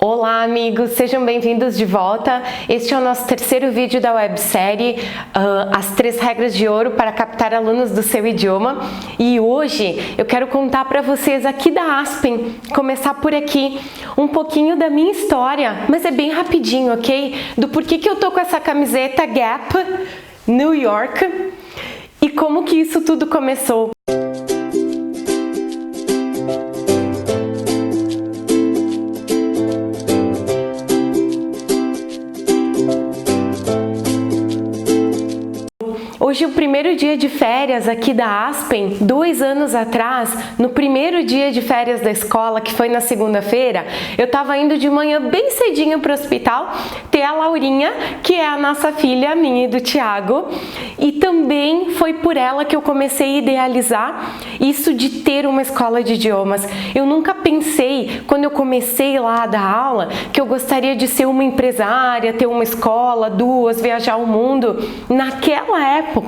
Olá amigos, sejam bem-vindos de volta. Este é o nosso terceiro vídeo da websérie As 3 Regras de Ouro para captar alunos do seu idioma. E hoje eu quero contar para vocês aqui da Aspen, começar por aqui, um pouquinho da minha história, mas é bem rapidinho, ok? Do porquê que eu tô com essa camiseta Gap, New York, e como que isso tudo começou. Hoje é o primeiro dia de férias aqui da Aspen. 2 anos atrás, no primeiro dia de férias da escola, que foi na segunda-feira, eu estava indo de manhã bem cedinho para o hospital ter a Laurinha, que é a nossa filha, minha e do Thiago, e também foi por ela que eu comecei a idealizar isso de ter uma escola de idiomas. Eu nunca pensei, quando eu comecei lá a dar aula, que eu gostaria de ser uma empresária, ter uma escola, 2, viajar o mundo. Naquela época,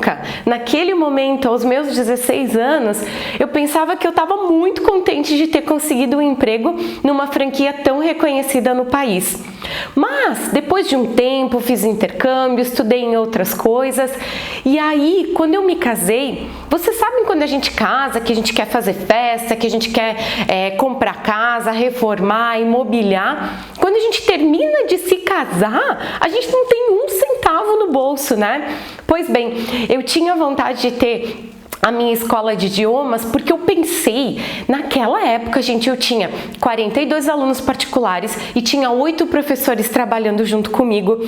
naquele momento, aos meus 16 anos, eu pensava que eu estava muito contente de ter conseguido um emprego numa franquia tão reconhecida no país. Mas, depois de um tempo, fiz intercâmbio, estudei em outras coisas, e aí, quando eu me casei, vocês sabem quando a gente casa, que a gente quer fazer festa, que a gente quer comprar casa, reformar, imobiliar. Quando a gente termina de se casar, a gente não tem um centavo no bolso, né? Pois bem, eu tinha vontade de ter a minha escola de idiomas porque eu pensei, naquela época, gente, eu tinha 42 alunos particulares e tinha 8 professores trabalhando junto comigo.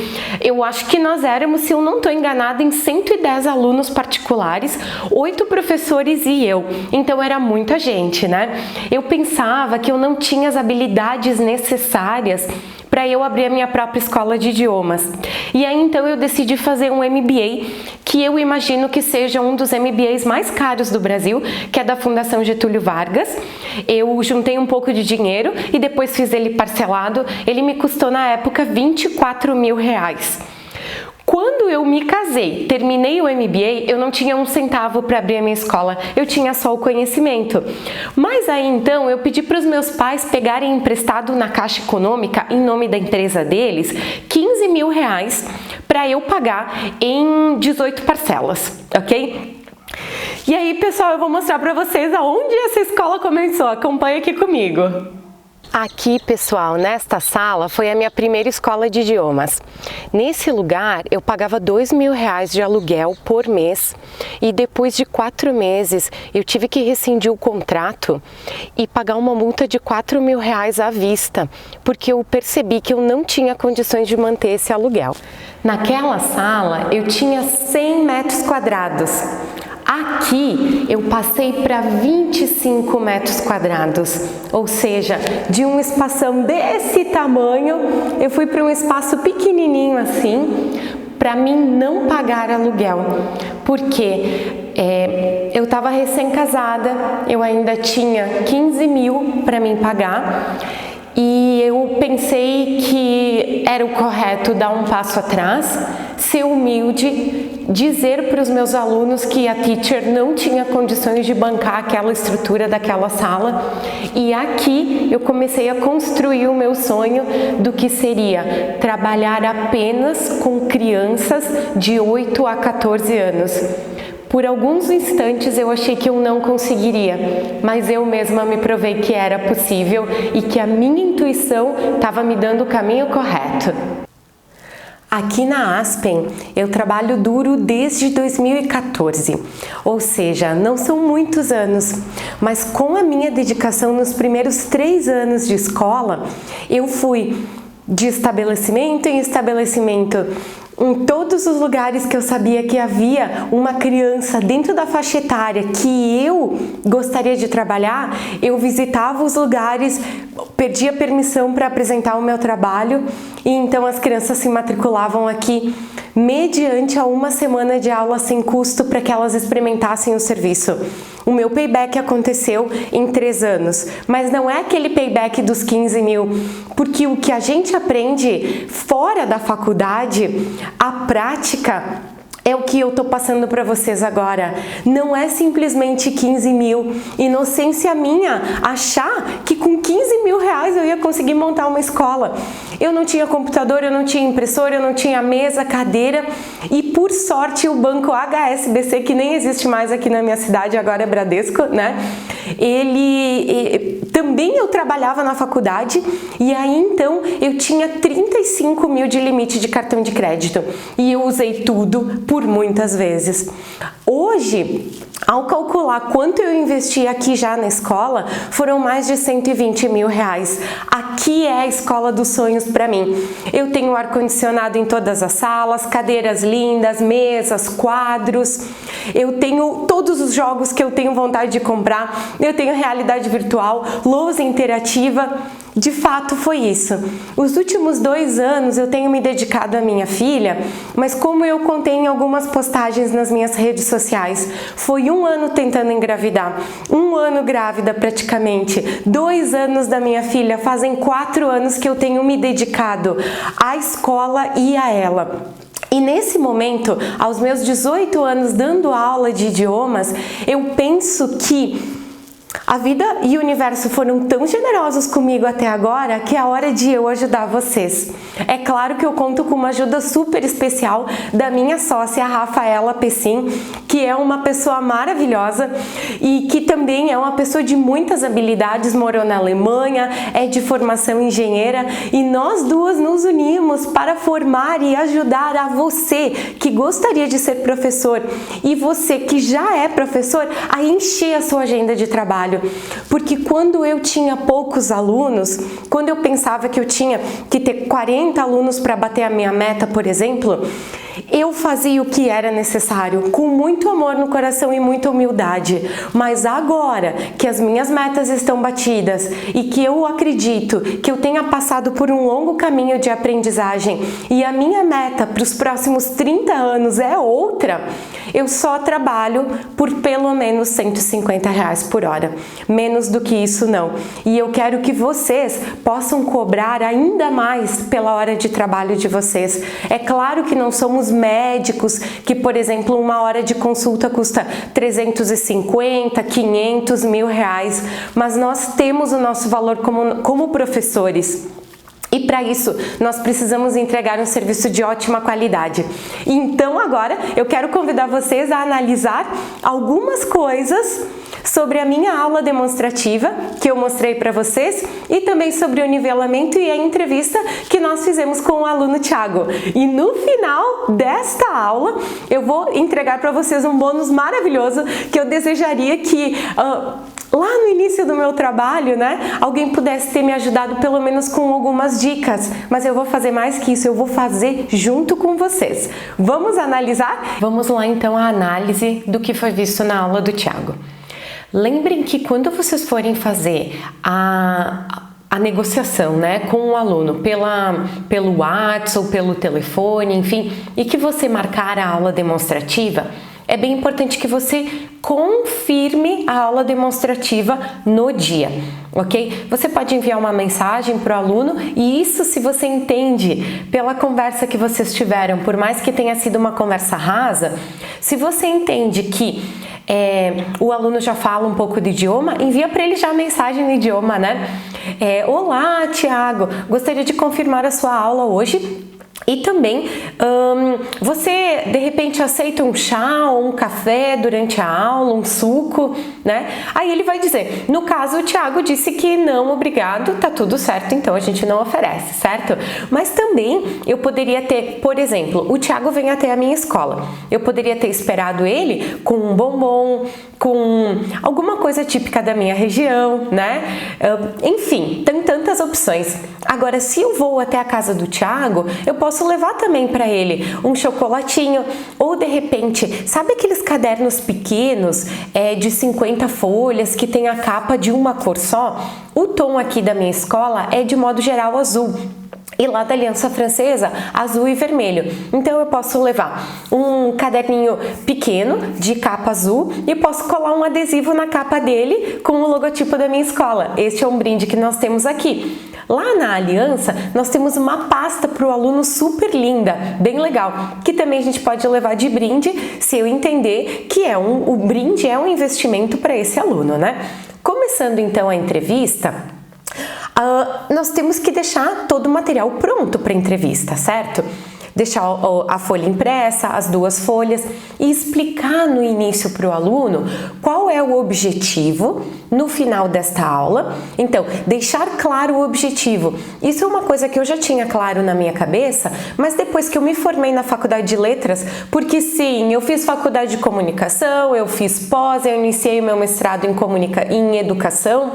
Eu acho que nós éramos, se eu não estou enganada, em 110 alunos particulares, 8 professores e eu. Então era muita gente, né? Eu pensava que eu não tinha as habilidades necessárias para eu abrir a minha própria escola de idiomas. E aí então eu decidi fazer um MBA, que eu imagino que seja um dos MBAs mais caros do Brasil, que é da Fundação Getúlio Vargas. Eu juntei um pouco de dinheiro e depois fiz ele parcelado. Ele me custou na época R$24 mil. Quando eu me casei, terminei o MBA, eu não tinha um centavo para abrir a minha escola, eu tinha só o conhecimento. Mas aí então eu pedi para os meus pais pegarem emprestado na Caixa Econômica, em nome da empresa deles, R$15 mil para eu pagar em 18 parcelas, ok? E aí, pessoal, eu vou mostrar para vocês aonde essa escola começou. Acompanha aqui comigo. Aqui, pessoal, nesta sala foi a minha primeira escola de idiomas. Nesse lugar eu pagava R$2 mil de aluguel por mês e depois de 4 meses eu tive que rescindir o contrato e pagar uma multa de R$4 mil à vista, porque eu percebi que eu não tinha condições de manter esse aluguel. Naquela sala eu tinha 100 metros quadrados. Aqui eu passei para 25 metros quadrados, ou seja, de um espação desse tamanho, eu fui para um espaço pequenininho assim, para mim não pagar aluguel, porque eu estava recém-casada, eu ainda tinha 15 mil para mim pagar, e eu pensei que era o correto dar um passo atrás, ser humilde, dizer para os meus alunos que a teacher não tinha condições de bancar aquela estrutura daquela sala, e aqui eu comecei a construir o meu sonho do que seria trabalhar apenas com crianças de 8 a 14 anos. Por alguns instantes eu achei que eu não conseguiria, mas eu mesma me provei que era possível e que a minha intuição estava me dando o caminho correto. Aqui na Aspen, eu trabalho duro desde 2014, ou seja, não são muitos anos, mas com a minha dedicação nos primeiros 3 anos de escola, eu fui de estabelecimento em estabelecimento, em todos os lugares que eu sabia que havia uma criança dentro da faixa etária que eu gostaria de trabalhar, eu visitava os lugares, pedia permissão para apresentar o meu trabalho e então as crianças se matriculavam aqui mediante a 1 semana de aula sem custo para que elas experimentassem o serviço. O meu payback aconteceu em 3 anos, mas não é aquele payback dos 15 mil, porque o que a gente aprende fora da faculdade, a prática é o que eu tô passando para vocês agora. Não é simplesmente 15 mil. Inocência minha achar que com 15 mil reais eu ia conseguir montar uma escola. Eu não tinha computador, eu não tinha impressora, eu não tinha mesa, cadeira, e por sorte o banco HSBC, que nem existe mais aqui na minha cidade, agora é Bradesco, né? Também eu trabalhava na faculdade, e aí então eu tinha 35 mil de limite de cartão de crédito, e eu usei tudo por muitas vezes. Hoje, ao calcular quanto eu investi aqui já na escola, foram mais de 120 mil reais. Aqui é a escola dos sonhos para mim. Eu tenho ar-condicionado em todas as salas, cadeiras lindas, mesas, quadros. Eu tenho todos os jogos que eu tenho vontade de comprar. Eu tenho realidade virtual, lousa interativa. De fato foi isso. Os últimos 2 anos eu tenho me dedicado à minha filha, mas como eu contei em algumas postagens nas minhas redes sociais, foi 1 ano tentando engravidar, 1 ano grávida praticamente, 2 anos da minha filha, fazem 4 anos que eu tenho me dedicado à escola e a ela. E nesse momento, aos meus 18 anos dando aula de idiomas, eu penso que a vida e o universo foram tão generosos comigo até agora que é hora de eu ajudar vocês. É claro que eu conto com uma ajuda super especial da minha sócia, a Rafaela Pessim, que é uma pessoa maravilhosa e que também é uma pessoa de muitas habilidades, morou na Alemanha, é de formação engenheira, e nós duas nos unimos para formar e ajudar a você que gostaria de ser professor e você que já é professor a encher a sua agenda de trabalho. Porque quando eu tinha poucos alunos, quando eu pensava que eu tinha que ter 40 alunos para bater a minha meta, por exemplo, eu fazia o que era necessário, com muito amor no coração e muita humildade. Mas agora que as minhas metas estão batidas e que eu acredito que eu tenha passado por um longo caminho de aprendizagem e a minha meta para os próximos 30 anos é outra, eu só trabalho por pelo menos 150 reais por hora. Menos do que isso não. E eu quero que vocês possam cobrar ainda mais pela hora de trabalho de vocês. É claro que não somos médicos que, por exemplo, 1 hora de consulta custa 350, 500, R$1.000, mas nós temos o nosso valor como professores. E para isso, nós precisamos entregar um serviço de ótima qualidade. Então agora eu quero convidar vocês a analisar algumas coisas sobre a minha aula demonstrativa que eu mostrei para vocês e também sobre o nivelamento e a entrevista que nós fizemos com o aluno Thiago. E no final desta aula eu vou entregar para vocês um bônus maravilhoso que eu desejaria que lá no início do meu trabalho, né, alguém pudesse ter me ajudado pelo menos com algumas dicas, mas eu vou fazer mais que isso, eu vou fazer junto com vocês. Vamos analisar? Vamos lá então a análise do que foi visto na aula do Thiago. Lembrem que quando vocês forem fazer a negociação, né, com o aluno pelo WhatsApp ou pelo telefone, enfim, e que você marcar a aula demonstrativa, é bem importante que você confirme a aula demonstrativa no dia, ok? Você pode enviar uma mensagem para o aluno e isso, se você entende pela conversa que vocês tiveram, por mais que tenha sido uma conversa rasa, se você entende que o aluno já fala um pouco de idioma, envia para ele já a mensagem no idioma, né? Olá, Thiago, gostaria de confirmar a sua aula hoje. E também, você de repente aceita um chá ou um café durante a aula, um suco, né? Aí ele vai dizer, no caso o Thiago disse que não, obrigado, tá tudo certo, então a gente não oferece, certo? Mas também eu poderia ter, por exemplo, o Thiago vem até a minha escola, eu poderia ter esperado ele com um bombom, com alguma coisa típica da minha região, né? Enfim, tem tantas opções. Agora, se eu vou até a casa do Thiago, eu posso levar também para ele um chocolatinho ou de repente, sabe aqueles cadernos pequenos de 50 folhas que tem a capa de uma cor só? O tom aqui da minha escola é de modo geral azul. E lá da Aliança Francesa, azul e vermelho. Então eu posso levar um caderninho pequeno de capa azul e posso colar um adesivo na capa dele com o logotipo da minha escola. Este é um brinde que nós temos aqui. Lá na Aliança, nós temos uma pasta para o aluno super linda, bem legal, que também a gente pode levar de brinde se eu entender que o brinde é um investimento para esse aluno, né? Começando então a entrevista, nós temos que deixar todo o material pronto para a entrevista, certo? Deixar a folha impressa, as 2 folhas e explicar no início para o aluno qual é o objetivo no final desta aula. Então, deixar claro o objetivo. Isso é uma coisa que eu já tinha claro na minha cabeça, mas depois que eu me formei na faculdade de letras, porque sim, eu fiz faculdade de comunicação, eu fiz pós, eu iniciei o meu mestrado em educação,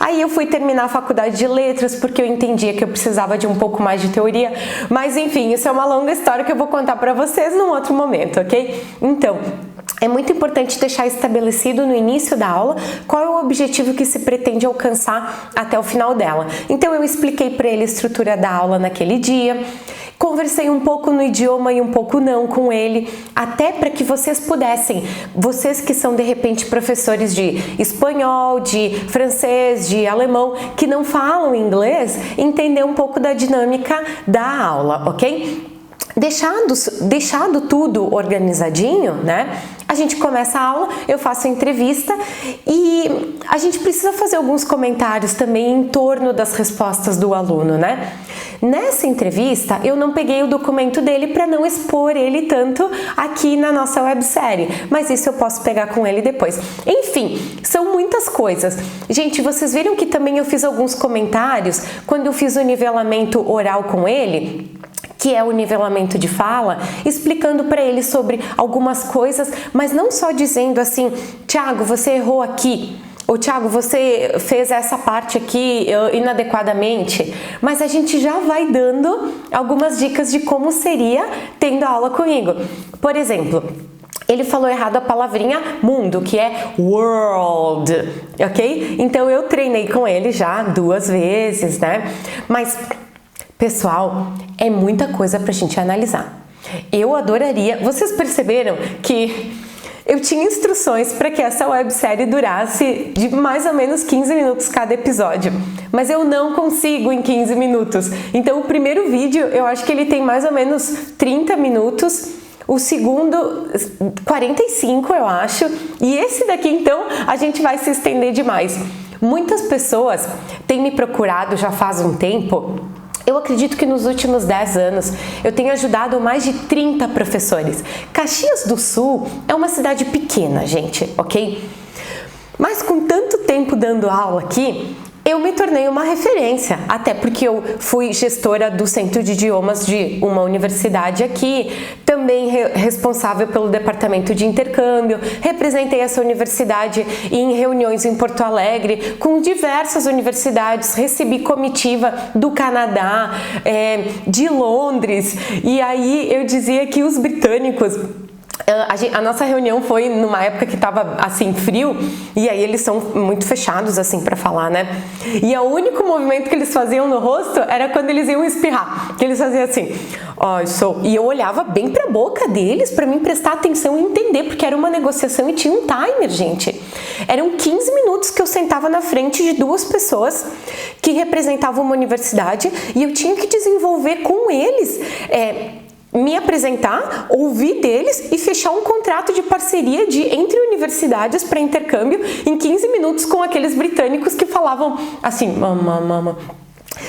aí eu fui terminar a faculdade de letras porque eu entendia que eu precisava de um pouco mais de teoria, mas enfim, isso é uma longa história que eu vou contar para vocês num outro momento, ok? Então, é muito importante deixar estabelecido no início da aula qual é o objetivo que se pretende alcançar até o final dela. Então, eu expliquei para ele a estrutura da aula naquele dia, conversei um pouco no idioma e um pouco não com ele, até para que vocês pudessem, vocês que são de repente professores de espanhol, de francês, de alemão, que não falam inglês, entender um pouco da dinâmica da aula, ok? Deixado tudo organizadinho, né? A gente começa a aula, eu faço a entrevista e a gente precisa fazer alguns comentários também em torno das respostas do aluno, né? Nessa entrevista, eu não peguei o documento dele para não expor ele tanto aqui na nossa websérie, mas isso eu posso pegar com ele depois. Enfim, são muitas coisas. Gente, vocês viram que também eu fiz alguns comentários quando eu fiz o nivelamento oral com ele, que é o nivelamento de fala, explicando para ele sobre algumas coisas, mas não só dizendo assim, Thiago, você errou aqui, ou Thiago, você fez essa parte aqui inadequadamente, mas a gente já vai dando algumas dicas de como seria tendo aula comigo. Por exemplo, ele falou errado a palavrinha mundo, que é world, ok? Então eu treinei com ele já 2 vezes, né? Mas pessoal, é muita coisa pra gente analisar. Eu adoraria... Vocês perceberam que eu tinha instruções para que essa websérie durasse de mais ou menos 15 minutos cada episódio, mas eu não consigo em 15 minutos. Então o primeiro vídeo, eu acho que ele tem mais ou menos 30 minutos, o segundo 45, eu acho, e esse daqui então a gente vai se estender demais. Muitas pessoas têm me procurado já faz um tempo. Eu acredito que nos últimos 10 anos eu tenho ajudado mais de 30 professores. Caxias do Sul é uma cidade pequena, gente, ok? Mas com tanto tempo dando aula aqui, eu me tornei uma referência, até porque eu fui gestora do Centro de Idiomas de uma universidade aqui, também responsável pelo departamento de intercâmbio, representei essa universidade em reuniões em Porto Alegre, com diversas universidades, recebi comitiva do Canadá, de Londres, e aí eu dizia que os britânicos... A nossa reunião foi numa época que estava assim frio e aí eles são muito fechados assim para falar, né? E o único movimento que eles faziam no rosto era quando eles iam espirrar, que eles faziam assim, e eu olhava bem para a boca deles para mim prestar atenção e entender, porque era uma negociação e tinha um timer, gente. Eram 15 minutos que eu sentava na frente de 2 pessoas que representavam uma universidade e eu tinha que desenvolver com eles me apresentar, ouvir deles e fechar um contrato de parceria entre universidades para intercâmbio em 15 minutos com aqueles britânicos que falavam assim, mama.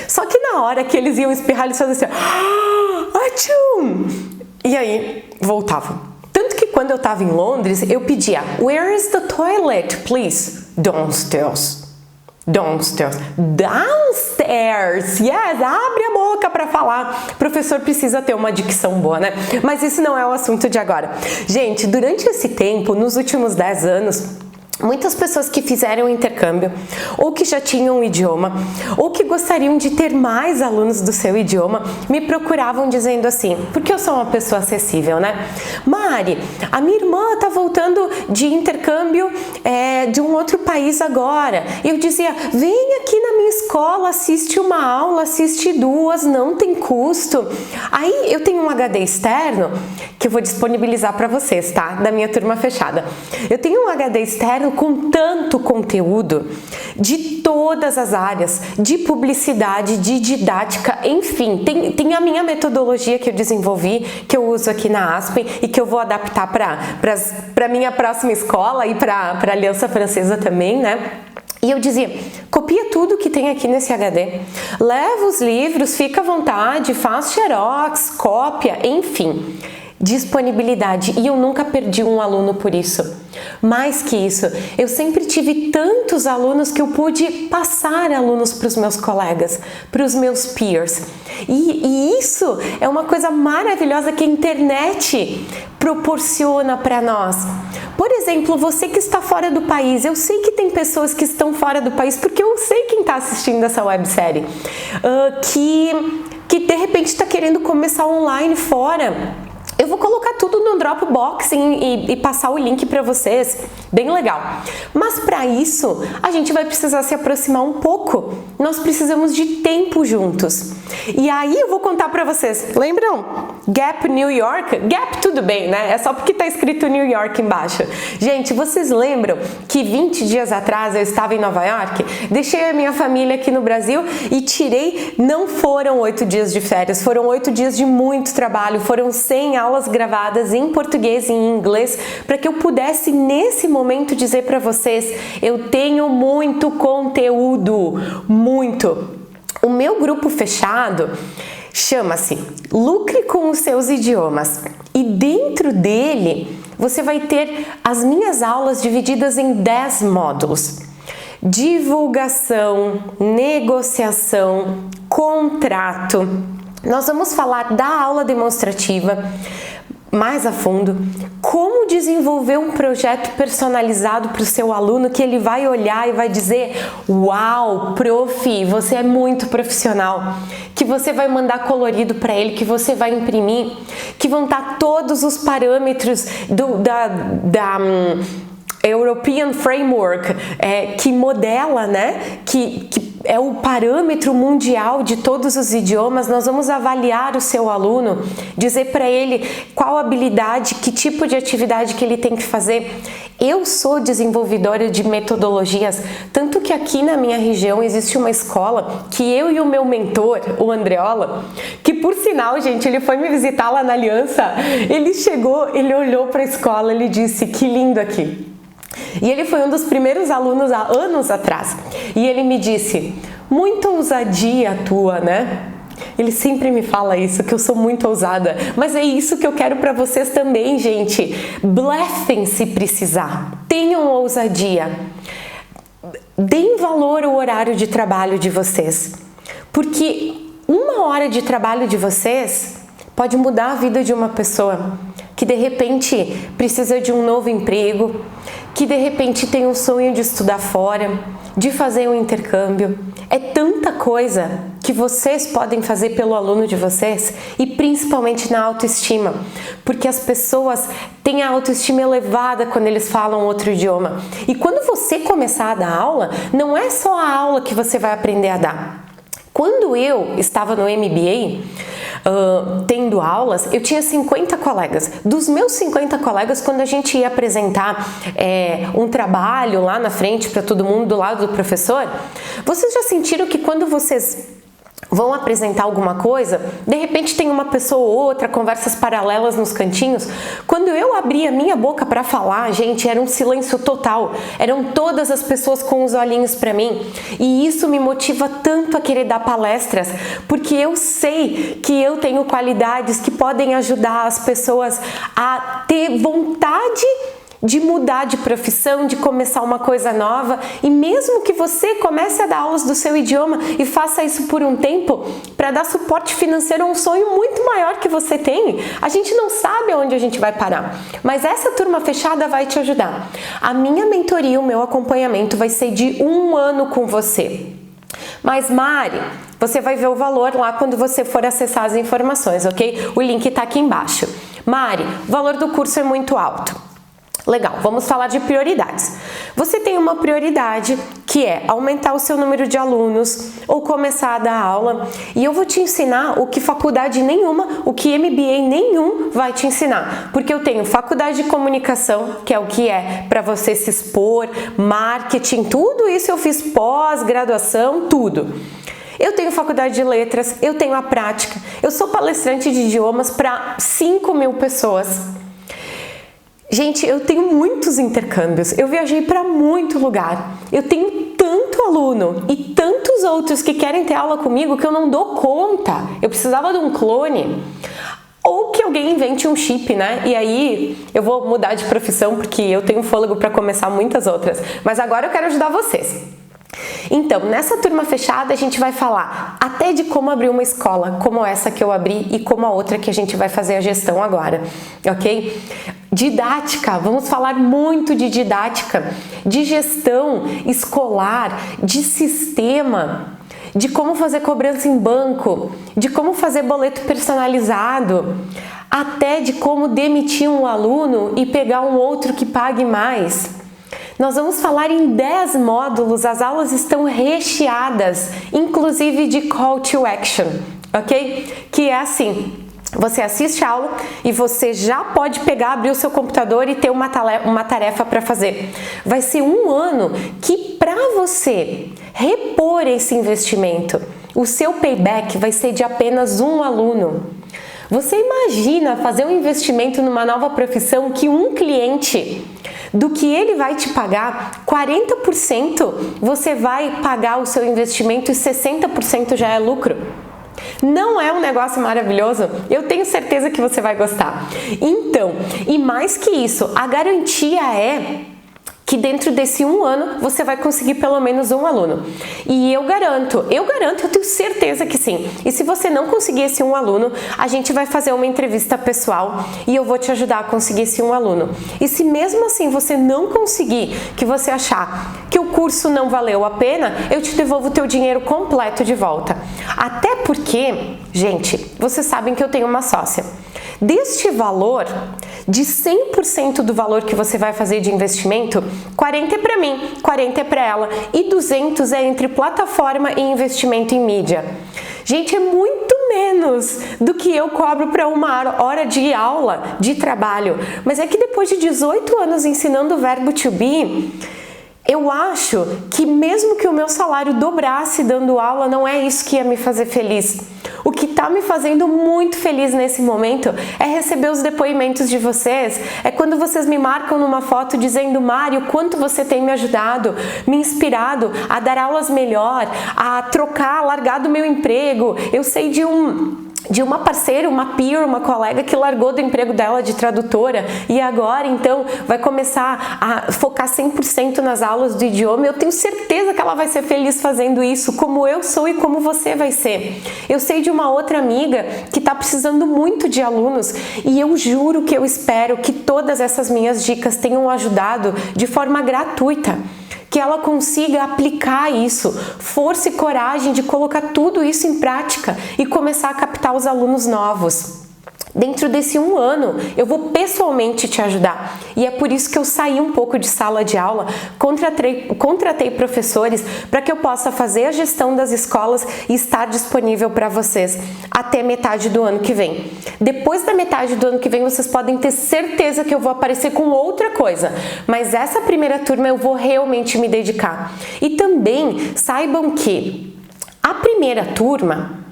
Só que na hora que eles iam espirrar, eles faziam assim, achum! E aí voltavam. Tanto que quando eu estava em Londres, eu pedia, where is the toilet, please? Downstairs. Downstairs. Downstairs! Yes! Abre a boca para falar. O professor precisa ter uma dicção boa, né? Mas isso não é o assunto de agora. Gente, durante esse tempo, nos últimos 10 anos, muitas pessoas que fizeram intercâmbio, ou que já tinham um idioma, ou que gostariam de ter mais alunos do seu idioma, me procuravam dizendo assim, porque eu sou uma pessoa acessível, né? Mari, a minha irmã tá voltando de intercâmbio de um outro país agora. E eu dizia, vem aqui na minha escola, assiste uma aula, assiste 2, não tem custo. Aí eu tenho um HD externo, que eu vou disponibilizar para vocês, tá? Da minha turma fechada. Eu tenho um HD externo caderno com tanto conteúdo de todas as áreas, de publicidade, de didática, enfim, tem a minha metodologia que eu desenvolvi, que eu uso aqui na Aspen e que eu vou adaptar para minha próxima escola e para a Aliança Francesa também, né? E eu dizia, copia tudo que tem aqui nesse HD, leva os livros, fica à vontade, faz xerox, cópia, enfim, disponibilidade. E eu nunca perdi um aluno por isso. Mais que isso, eu sempre tive tantos alunos que eu pude passar alunos para os meus colegas, para os meus peers. E isso é uma coisa maravilhosa que a internet proporciona para nós. Por exemplo, você que está fora do país, eu sei que tem pessoas que estão fora do país, porque eu sei quem está assistindo essa websérie, que de repente está querendo começar online fora. Eu vou colocar tudo no Dropbox e passar o link para vocês, bem legal. Mas para isso, a gente vai precisar se aproximar um pouco. Nós precisamos de tempo juntos. E aí eu vou contar para vocês, lembram? Gap New York? Gap tudo bem, né? É só porque tá escrito New York embaixo. Gente, vocês lembram que 20 dias atrás eu estava em Nova York? Deixei a minha família aqui no Brasil e tirei, não foram 8 dias de férias, foram 8 dias de muito trabalho, foram 100 aulas gravadas em português e em inglês, para que eu pudesse nesse momento dizer para vocês, eu tenho muito conteúdo, muito. O meu grupo fechado chama-se Lucre com os Seus Idiomas e dentro dele você vai ter as minhas aulas divididas em 10 módulos. Divulgação, negociação, contrato. Nós vamos falar da aula demonstrativa mais a fundo, como desenvolver um projeto personalizado para o seu aluno que ele vai olhar e vai dizer, uau, prof, você é muito profissional, que você vai mandar colorido para ele, que você vai imprimir, que vão estar todos os parâmetros da European Framework, que modela, né, que é o parâmetro mundial de todos os idiomas. Nós vamos avaliar o seu aluno, dizer para ele qual habilidade, que tipo de atividade que ele tem que fazer. Eu sou desenvolvedora de metodologias, tanto que aqui na minha região existe uma escola que eu e o meu mentor, o Andreola, que por sinal, gente, ele foi me visitar lá na Aliança, ele chegou, ele olhou para a escola, ele disse, que lindo aqui. E ele foi um dos primeiros alunos há anos atrás. E ele me disse, muita ousadia tua, né? Ele sempre me fala isso, que eu sou muito ousada. Mas é isso que eu quero para vocês também, gente. Blefem se precisar. Tenham ousadia. Deem valor ao horário de trabalho de vocês. Porque 1 hora de trabalho de vocês pode mudar a vida de uma pessoa que de repente precisa de um novo emprego, que de repente tem um sonho de estudar fora, de fazer um intercâmbio. É tanta coisa que vocês podem fazer pelo aluno de vocês e principalmente na autoestima, porque as pessoas têm a autoestima elevada quando eles falam outro idioma. E quando você começar a dar aula, não é só a aula que você vai aprender a dar. Quando eu estava no MBA, tendo aulas, eu tinha 50 colegas. Dos meus 50 colegas, quando a gente ia apresentar um trabalho lá na frente para todo mundo do lado do professor, vocês já sentiram que quando vocês vão apresentar alguma coisa, de repente tem uma pessoa ou outra, conversas paralelas nos cantinhos? Quando eu abria a minha boca para falar, gente, era um silêncio total. Eram todas as pessoas com os olhinhos para mim. E isso me motiva tanto a querer dar palestras, porque eu sei que eu tenho qualidades que podem ajudar as pessoas a ter vontade de mudar de profissão, de começar uma coisa nova. E mesmo que você comece a dar aulas do seu idioma e faça isso por um tempo, para dar suporte financeiro a um sonho muito maior que você tem, a gente não sabe aonde a gente vai parar. Mas essa turma fechada vai te ajudar. A minha mentoria, o meu acompanhamento vai ser de 1 ano com você. Mas Mari, você vai ver o valor lá quando você for acessar as informações, ok? O link está aqui embaixo. Mari, o valor do curso é muito alto. Legal, vamos falar de prioridades. você tem uma prioridade, que é aumentar o seu número de alunos ou começar a dar aula, e eu vou te ensinar o que faculdade nenhuma, o que MBA nenhum vai te ensinar, porque eu tenho faculdade de comunicação, que é o que é para você se expor, marketing, tudo isso eu fiz pós-graduação, tudo. Eu tenho faculdade de letras, eu tenho a prática, eu sou palestrante de idiomas para 5.000 pessoas. Gente, eu tenho muitos intercâmbios, eu viajei para muito lugar, eu tenho tanto aluno e tantos outros que querem ter aula comigo que eu não dou conta, eu precisava de um clone. Ou que alguém invente um chip, né? E aí eu vou mudar de profissão porque eu tenho fôlego para começar muitas outras, mas agora eu quero ajudar vocês. Então, nessa turma fechada a gente vai falar até de como abrir uma escola, como essa que eu abri e como a outra que a gente vai fazer a gestão agora, ok? Didática, vamos falar muito de didática, de gestão escolar, de sistema, de como fazer cobrança em banco, de como fazer boleto personalizado, até de como demitir um aluno e pegar um outro que pague mais. Nós vamos falar em 10 módulos, as aulas estão recheadas, inclusive de call to action, ok? Que é assim, você assiste a aula e você já pode pegar, abrir o seu computador e ter uma tarefa para fazer. Vai ser um ano que para você repor esse investimento, o seu payback vai ser de apenas um aluno. Você imagina fazer um investimento numa nova profissão que um cliente, do que ele vai te pagar, 40% você vai pagar o seu investimento e 60% já é lucro. Não é um negócio maravilhoso? Eu tenho certeza que você vai gostar. Então, e mais que isso, a garantia é que dentro desse um ano você vai conseguir pelo menos um aluno. E eu garanto, eu tenho certeza que sim. E se você não conseguir esse um aluno, a gente vai fazer uma entrevista pessoal e eu vou te ajudar a conseguir esse um aluno. E se mesmo assim você não conseguir, que você achar que o curso não valeu a pena, eu te devolvo o teu dinheiro completo de volta. Até porque, gente, vocês sabem que eu tenho uma sócia. Deste valor, de 100% do valor que você vai fazer de investimento, 40 é para mim, 40 é para ela e 200 é entre plataforma e investimento em mídia. Gente, é muito menos do que eu cobro para uma hora de aula, de trabalho. Mas é que depois de 18 anos ensinando o verbo to be, eu acho que mesmo que o meu salário dobrasse dando aula, não é isso que ia me fazer feliz. O que está me fazendo muito feliz nesse momento é receber os depoimentos de vocês, é quando vocês me marcam numa foto dizendo: Mário, quanto você tem me ajudado, me inspirado a dar aulas melhor, a trocar, largar do meu emprego. Eu sei de uma parceira, uma peer, uma colega que largou do emprego dela de tradutora e agora então vai começar a focar 100% nas aulas do idioma. Eu tenho certeza que ela vai ser feliz fazendo isso, como eu sou e como você vai ser. Eu sei de uma outra amiga que está precisando muito de alunos e eu juro que eu espero que todas essas minhas dicas tenham ajudado de forma gratuita, que ela consiga aplicar isso, força e coragem de colocar tudo isso em prática e começar a captar os alunos novos. Dentro desse um ano, eu vou pessoalmente te ajudar. E é por isso que eu saí um pouco de sala de aula, contratei professores para que eu possa fazer a gestão das escolas e estar disponível para vocês até metade do ano que vem. Depois da metade do ano que vem, vocês podem ter certeza que eu vou aparecer com outra coisa. Mas essa primeira turma eu vou realmente me dedicar. E também saibam que a primeira turma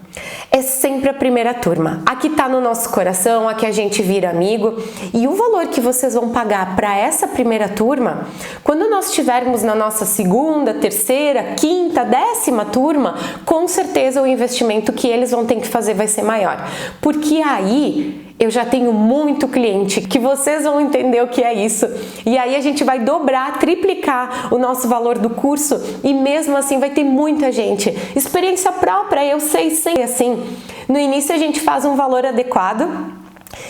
é sempre a primeira turma. Aqui tá no nosso coração, aqui a gente vira amigo e o valor que vocês vão pagar para essa primeira turma, quando nós estivermos na nossa segunda, terceira, quinta, 10ª turma, com certeza o investimento que eles vão ter que fazer vai ser maior. Porque aí eu já tenho muito cliente que vocês vão entender o que é isso. E aí a gente vai dobrar, triplicar o nosso valor do curso e mesmo assim vai ter muita gente. Experiência própria, eu sei assim. No início a gente faz um valor adequado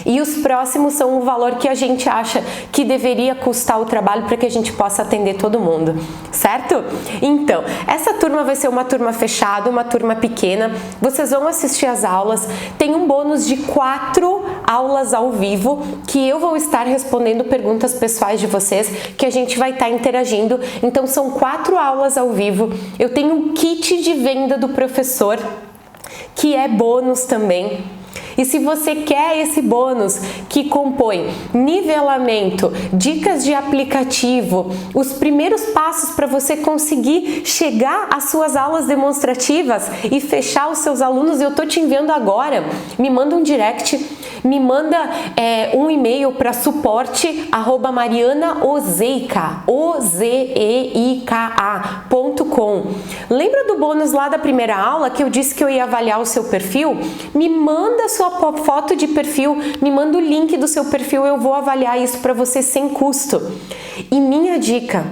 E os próximos são o valor que a gente acha que deveria custar o trabalho para que a gente possa atender todo mundo, certo? Então, essa turma vai ser uma turma fechada, uma turma pequena. Vocês vão assistir às aulas. Tem um bônus de 4 aulas ao vivo que eu vou estar respondendo perguntas pessoais de vocês, que a gente vai estar interagindo. Então, são 4 aulas ao vivo. Eu tenho um kit de venda do professor, que é bônus também. E se você quer esse bônus que compõe nivelamento, dicas de aplicativo, os primeiros passos para você conseguir chegar às suas aulas demonstrativas e fechar os seus alunos, eu tô te enviando agora. Me manda um direct, me manda um e-mail para suporte@marianaozeika.com. Lembra do bônus lá da primeira aula que eu disse que eu ia avaliar o seu perfil? Me manda sua foto de perfil, me manda o link do seu perfil, eu vou avaliar isso para você sem custo. E minha dica: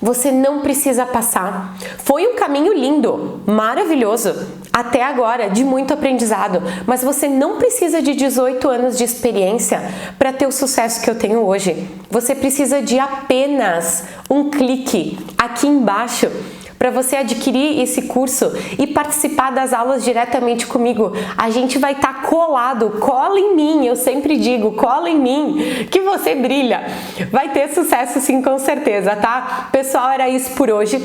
você não precisa passar. Foi um caminho lindo, maravilhoso, até agora, de muito aprendizado, mas você não precisa de 18 anos de experiência para ter o sucesso que eu tenho hoje. Você precisa de apenas um clique aqui embaixo para você adquirir esse curso e participar das aulas diretamente comigo. A gente vai estar colado, cola em mim, eu sempre digo, cola em mim, que você brilha. Vai ter sucesso sim, com certeza, tá? Pessoal, era isso por hoje.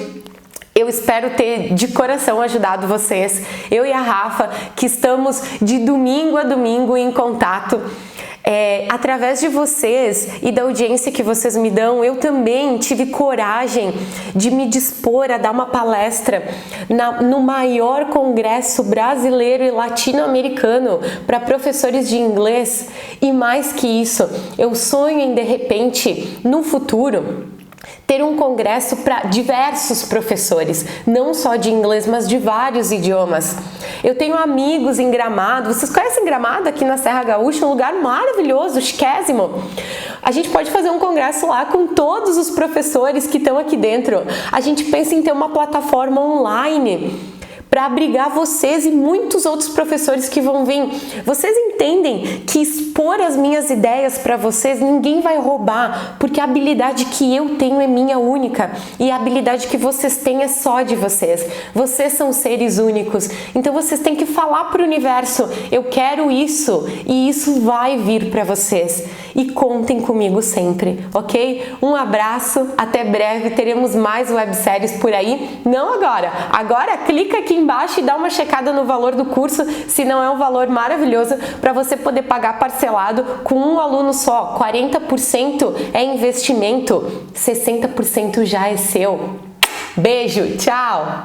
Eu espero ter de coração ajudado vocês, eu e a Rafa, que estamos de domingo a domingo em contato. Através de vocês e da audiência que vocês me dão, eu também tive coragem de me dispor a dar uma palestra no maior congresso brasileiro e latino-americano para professores de inglês. E mais que isso, eu sonho em, de repente, no futuro, ter um congresso para diversos professores, não só de inglês, mas de vários idiomas. Eu tenho amigos em Gramado. Vocês conhecem Gramado aqui na Serra Gaúcha? Um lugar maravilhoso, chiquésimo. A gente pode fazer um congresso lá com todos os professores que estão aqui dentro. A gente pensa em ter uma plataforma online para abrigar vocês e muitos outros professores que vão vir. Vocês entendem que expor as minhas ideias para vocês ninguém vai roubar, porque a habilidade que eu tenho é minha única e a habilidade que vocês têm é só de vocês. Vocês são seres únicos, então vocês têm que falar para o universo: eu quero isso, e isso vai vir para vocês. E contem comigo sempre, ok? Um abraço, até breve, teremos mais webséries por aí. Não agora, agora clica aqui embaixo e dá uma checada no valor do curso, se não é um valor maravilhoso para você poder pagar parcelado com um aluno só. 40% é investimento, 60% já é seu. Beijo, tchau!